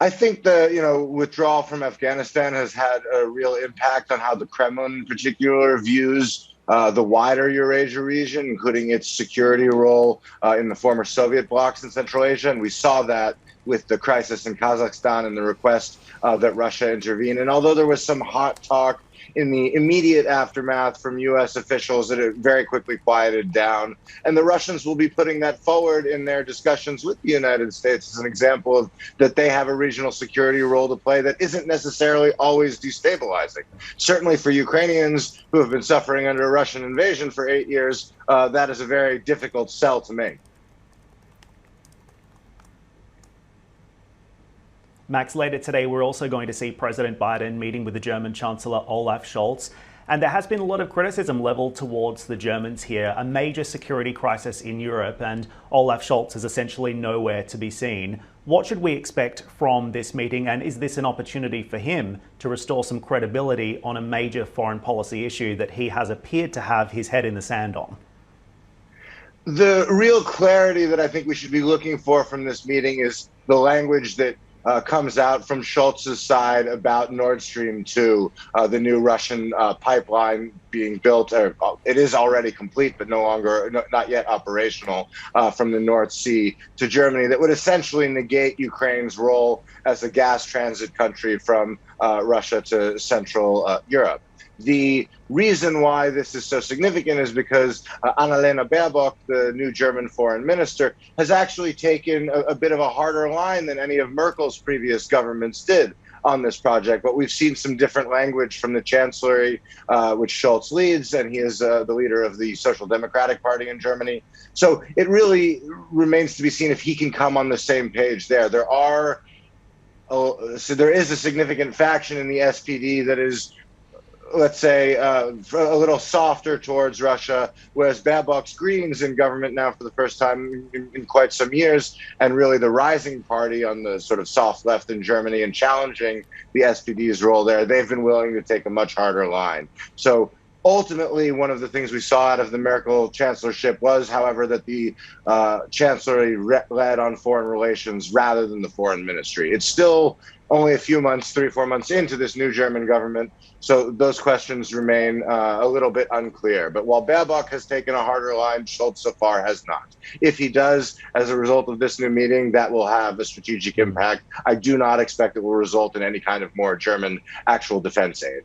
I think the withdrawal from Afghanistan has had a real impact on how the Kremlin, in particular, views the wider Eurasia region, including its security role in the former Soviet blocs in Central Asia. And we saw that with the crisis in Kazakhstan and the request that Russia intervene. And although there was some hot talk in the immediate aftermath from U.S. officials, that it very quickly quieted down. And the Russians will be putting that forward in their discussions with the United States as an example of that they have a regional security role to play that isn't necessarily always destabilizing. Certainly for Ukrainians who have been suffering under a Russian invasion for 8 years, that is a very difficult sell to make. Max, later today, we're also going to see President Biden meeting with the German Chancellor Olaf Scholz. And there has been a lot of criticism leveled towards the Germans here, a major security crisis in Europe, and Olaf Scholz is essentially nowhere to be seen. What should we expect from this meeting, and is this an opportunity for him to restore some credibility on a major foreign policy issue that he has appeared to have his head in the sand on? The real clarity that I think we should be looking for from this meeting is the language that comes out from Scholz's side about Nord Stream 2, the new Russian pipeline being built. It is already complete, but not yet operational, from the North Sea to Germany, that would essentially negate Ukraine's role as a gas transit country from Russia to Central Europe. The reason why this is so significant is because Annalena Baerbock, the new German foreign minister, has actually taken a bit of a harder line than any of Merkel's previous governments did on this project. But we've seen some different language from the Chancellor, which Scholz leads, and he is the leader of the Social Democratic Party in Germany. So it really remains to be seen if he can come on the same page there. There is a significant faction in the SPD that is, let's say, a little softer towards Russia, whereas Baerbock's Greens in government now for the first time in quite some years, and really the rising party on the sort of soft left in Germany and challenging the SPD's role there, they've been willing to take a much harder line. So ultimately, one of the things we saw out of the Merkel chancellorship was, however, that the Chancellor led on foreign relations rather than the foreign ministry. It's still only a few months, 3 or 4 months into this new German government, so those questions remain a little bit unclear. But while Baerbock has taken a harder line, Scholz so far has not. If he does, as a result of this new meeting, that will have a strategic impact. I do not expect it will result in any kind of more German actual defense aid.